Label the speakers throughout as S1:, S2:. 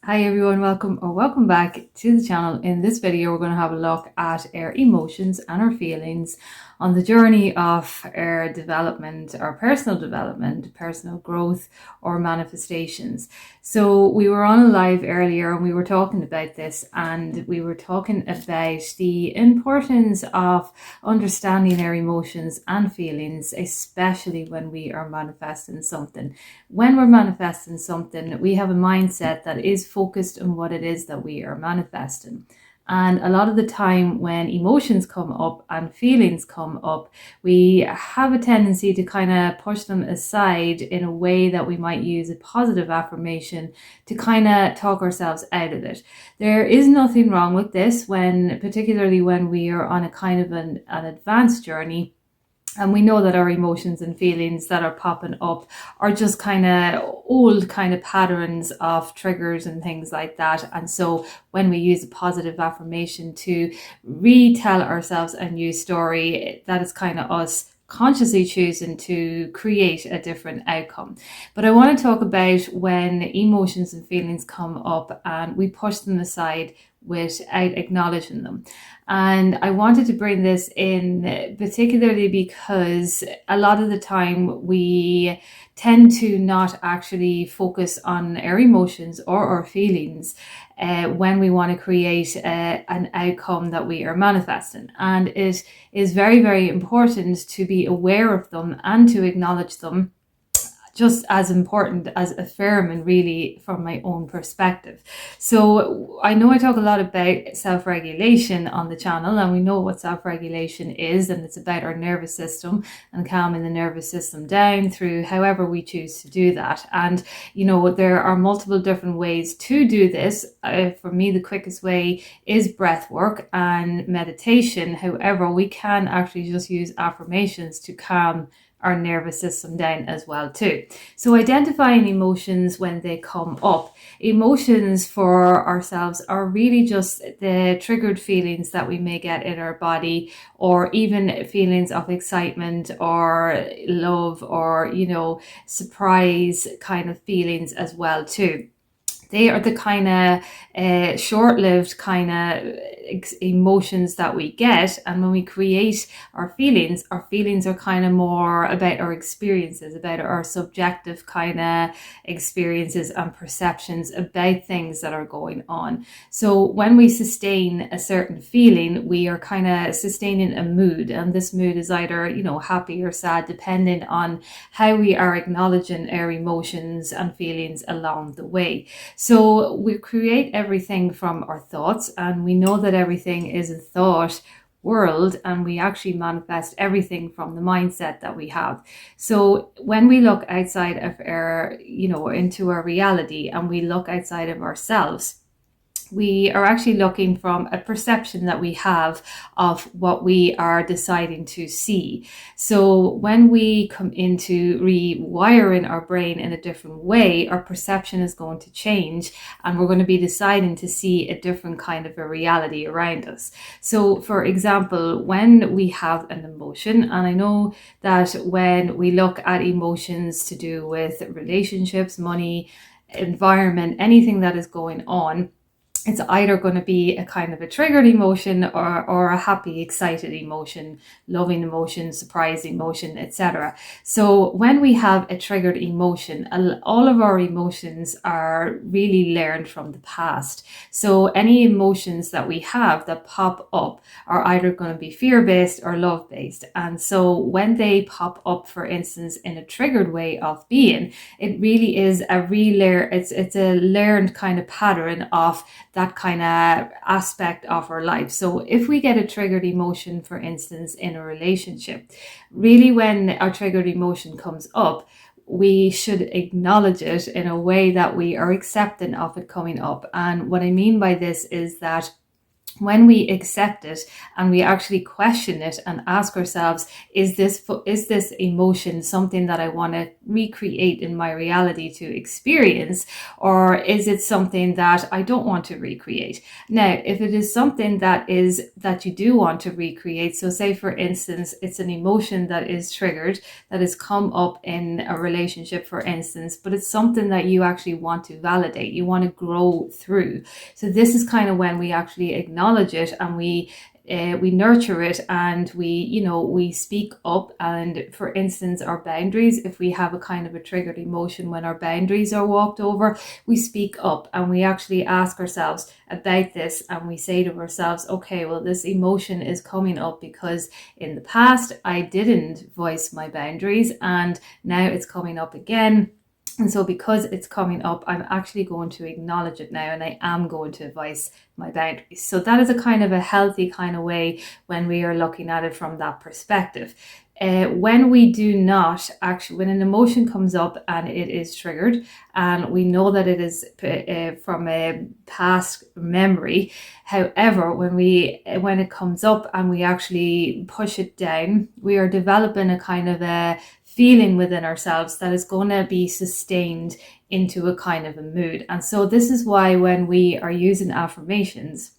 S1: Hi everyone, welcome back to the channel. In this video, we're going to have a look at our emotions and our feelings on the journey of our development, our personal development, personal growth, or manifestations. So we were on a live earlier and we were talking about this, and we were talking about the importance of understanding our emotions and feelings, especially when we are manifesting something. When we're manifesting something, we have a mindset that is focused on what it is that we are manifesting. And a lot of the time when emotions come up and feelings come up, we have a tendency to kind of push them aside in a way that we might use a positive affirmation to kind of talk ourselves out of it. There is nothing wrong with this, particularly when we are on a kind of an advanced journey. And we know that our emotions and feelings that are popping up are just kind of old kind of patterns of triggers and things like that. And so when we use a positive affirmation to retell ourselves a new story, that is kind of us consciously choosing to create a different outcome. But I want to talk about when emotions and feelings come up and we push them aside without acknowledging them. And I wanted to bring this in particularly because a lot of the time we tend to not actually focus on our emotions or our feelings when we want to create an outcome that we are manifesting. And it is very, very important to be aware of them and to acknowledge them, just as important as affirming, really, from my own perspective. So I know I talk a lot about self-regulation on the channel, and we know what self-regulation is, and it's about our nervous system and calming the nervous system down through however we choose to do that. And there are multiple different ways to do this. For me, the quickest way is breath work and meditation. However, we can actually just use affirmations to calm our nervous system down as well too. So identifying emotions when they come up. Emotions for ourselves are really just the triggered feelings that we may get in our body, or even feelings of excitement or love or, surprise kind of feelings as well too. They are the kind of short-lived kind of emotions that we get. And when we create our feelings are kind of more about our experiences, about our subjective kind of experiences and perceptions about things that are going on. So when we sustain a certain feeling, we are kind of sustaining a mood. And this mood is either, happy or sad, depending on how we are acknowledging our emotions and feelings along the way. So we create everything from our thoughts, and we know that everything is a thought world, and we actually manifest everything from the mindset that we have. So when we look outside of into our reality, and we look outside of ourselves, we are actually looking from a perception that we have of what we are deciding to see. So when we come into rewiring our brain in a different way, our perception is going to change, and we're going to be deciding to see a different kind of a reality around us. So for example, when we have an emotion, and I know that when we look at emotions to do with relationships, money, environment, anything that is going on, it's either going to be a kind of a triggered emotion or a happy, excited emotion, loving emotion, surprised emotion, etc. So when we have a triggered emotion, all of our emotions are really learned from the past. So any emotions that we have that pop up are either going to be fear-based or love-based. And so when they pop up, for instance, in a triggered way of being, it really is it's a learned kind of pattern of that kind of aspect of our life. So if we get a triggered emotion, for instance, in a relationship, really when our triggered emotion comes up, we should acknowledge it in a way that we are accepting of it coming up. And what I mean by this is that when we accept it and we actually question it and ask ourselves, is this emotion something that I want to recreate in my reality to experience, or is it something that I don't want to recreate? Now, if it is something that you do want to recreate, so say for instance it's an emotion that is triggered, that has come up in a relationship for instance, but it's something that you actually want to validate, you want to grow through. So this is kind of when we actually acknowledge it and we nurture it, and we speak up. And for instance, our boundaries, if we have a kind of a triggered emotion when our boundaries are walked over, we speak up and we actually ask ourselves about this, and we say to ourselves, okay, well, this emotion is coming up because in the past I didn't voice my boundaries and now it's coming up again. And so because it's coming up, I'm actually going to acknowledge it now, and I am going to voice my boundaries. So that is a kind of a healthy kind of way when we are looking at it from that perspective. When we do not actually, when an emotion comes up and it is triggered and we know that it is from a past memory, however, when it comes up and we actually push it down, we are developing a kind of a feeling within ourselves that is going to be sustained into a kind of a mood. And so this is why when we are using affirmations,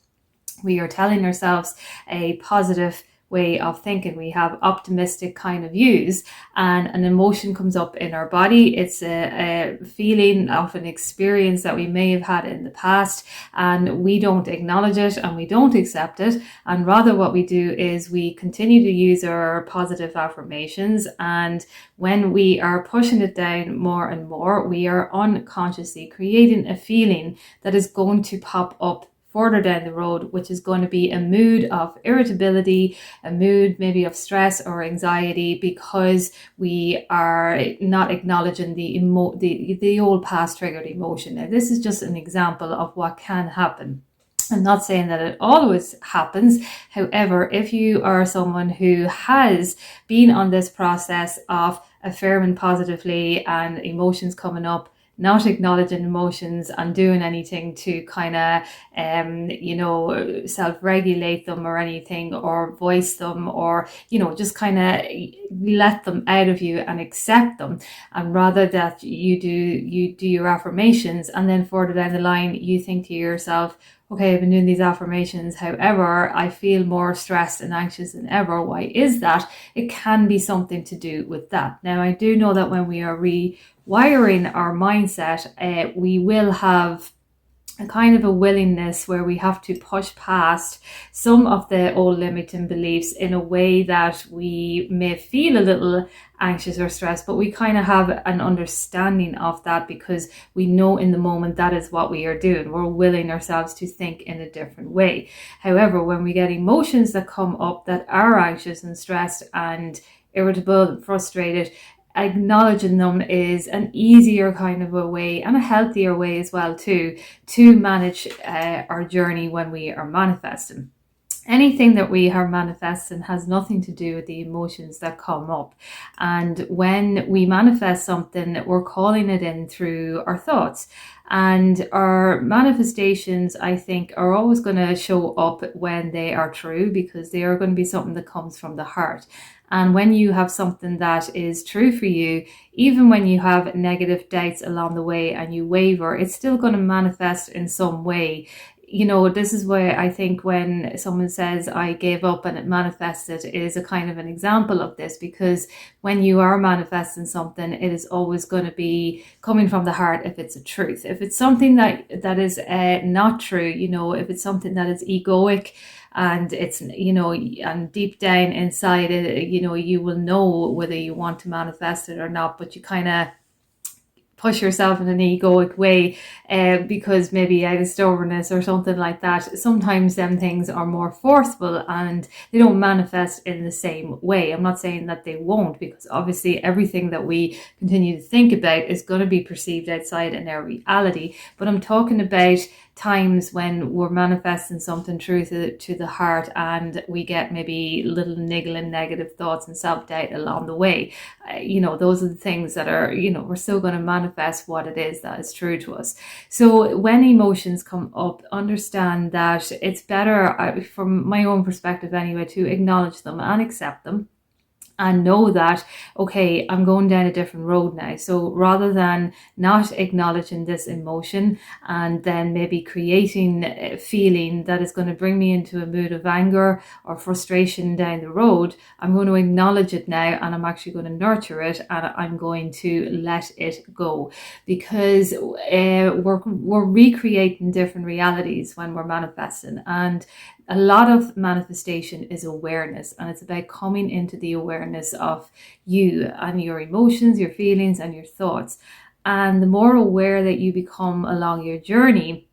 S1: we are telling ourselves a positive way of thinking. We have optimistic kind of views, and an emotion comes up in our body. It's a feeling of an experience that we may have had in the past, and we don't acknowledge it and we don't accept it. And rather what we do is we continue to use our positive affirmations, and when we are pushing it down more and more, we are unconsciously creating a feeling that is going to pop up further down the road, which is going to be a mood of irritability, a mood maybe of stress or anxiety, because we are not acknowledging the old past triggered emotion. Now, this is just an example of what can happen. I'm not saying that it always happens. However, if you are someone who has been on this process of affirming positively and emotions coming up, not acknowledging emotions and doing anything to kind of, self-regulate them or anything, or voice them, or, just kind of let them out of you and accept them. And rather that you do your affirmations, and then further down the line, you think to yourself, okay, I've been doing these affirmations, however, I feel more stressed and anxious than ever. Why is that? It can be something to do with that. Now, I do know that when we are rewiring our mindset, we will have a kind of a willingness where we have to push past some of the old limiting beliefs in a way that we may feel a little anxious or stressed, but we kind of have an understanding of that because we know in the moment that is what we are doing. We're willing ourselves to think in a different way. However, when we get emotions that come up that are anxious and stressed and irritable and frustrated, acknowledging them is an easier kind of a way, and a healthier way as well too, to manage our journey when we are manifesting. Anything that we are manifesting has nothing to do with the emotions that come up. And when we manifest something, we're calling it in through our thoughts. And our manifestations, I think, are always going to show up when they are true, because they are going to be something that comes from the heart. And when you have something that is true for you, even when you have negative doubts along the way and you waver, it's still going to manifest in some way. This is where I think when someone says, I gave up and it manifested, is a kind of an example of this, because when you are manifesting something, it is always going to be coming from the heart if it's a truth. If it's something that is not true, if it's something that is egoic, and it's, and deep down inside it, you will know whether you want to manifest it or not, but you kind of push yourself in an egoic way because maybe out of stubbornness or something like that. Sometimes them things are more forceful and they don't manifest in the same way. I'm not saying that they won't, because obviously everything that we continue to think about is going to be perceived outside in our reality. But I'm talking about times when we're manifesting something true to the heart, and we get maybe little niggling negative thoughts and self-doubt along the way. Those are the things that are, we're still going to manifest what it is that is true to us. So when emotions come up, understand that it's better, from my own perspective anyway, to acknowledge them and accept them, and know that, okay, I'm going down a different road now. So rather than not acknowledging this emotion and then maybe creating a feeling that is going to bring me into a mood of anger or frustration down the road, I'm going to acknowledge it now, and I'm actually going to nurture it, and I'm going to let it go, because we're recreating different realities when we're manifesting. And a lot of manifestation is awareness, and it's about coming into the awareness of you and your emotions, your feelings, and your thoughts. And the more aware that you become along your journey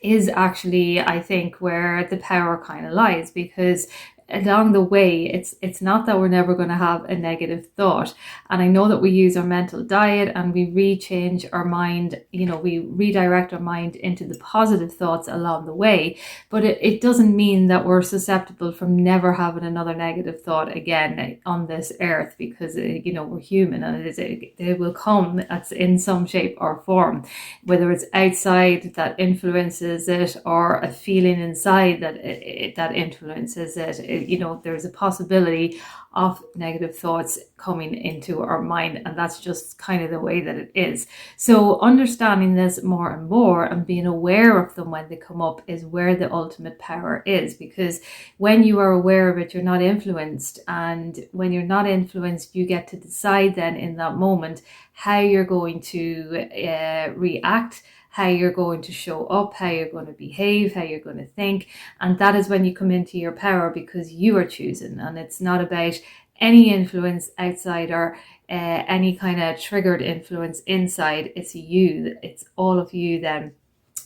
S1: is actually, I think, where the power kind of lies, because along the way, it's not that we're never going to have a negative thought. And I know that we use our mental diet and we rechange our mind, we redirect our mind into the positive thoughts along the way, but it doesn't mean that we're susceptible from never having another negative thought again on this earth, because we're human, and it will come in some shape or form, whether it's outside that influences it or a feeling inside that influences it. There's a possibility of negative thoughts coming into our mind, and that's just kind of the way that it is. So understanding this more and more and being aware of them when they come up is where the ultimate power is, because when you are aware of it, you're not influenced, and when you're not influenced, you get to decide then in that moment how you're going to react, how you're going to show up, how you're going to behave, how you're going to think. And that is when you come into your power, because you are choosing, and it's not about any influence outside or any kind of triggered influence inside. It's you, it's all of you then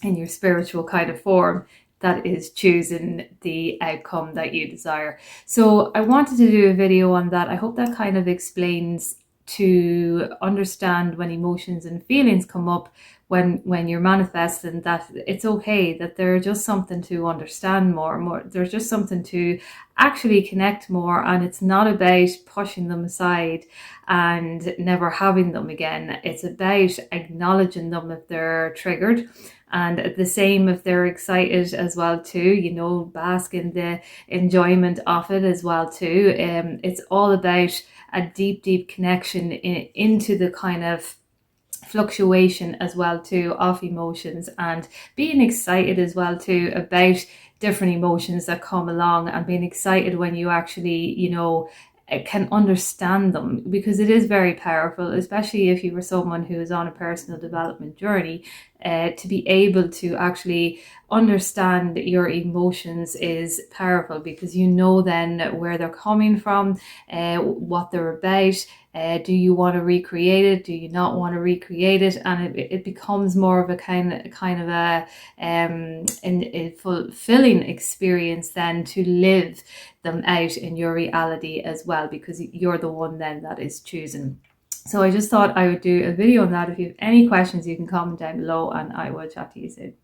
S1: in your spiritual kind of form that is choosing the outcome that you desire. So I wanted to do a video on that. I hope that kind of explains to understand when emotions and feelings come up when you're manifesting, that it's okay, that they're just something to understand more. There's just something to actually connect more, and it's not about pushing them aside and never having them again. It's about acknowledging them if they're triggered, and the same if they're excited as well too, bask in the enjoyment of it as well too. It's all about a deep connection into the kind of fluctuation as well too of emotions, and being excited as well too about different emotions that come along, and being excited when you actually can understand them, because it is very powerful, especially if you were someone who is on a personal development journey. To be able to actually understand your emotions is powerful, because then where they're coming from, what they're about. Do you want to recreate it? Do you not want to recreate it? And it becomes more of a kind of a fulfilling experience then to live them out in your reality as well, because you're the one then that is choosing. So I just thought I would do a video on that. If you have any questions, you can comment down below, and I will chat to you soon.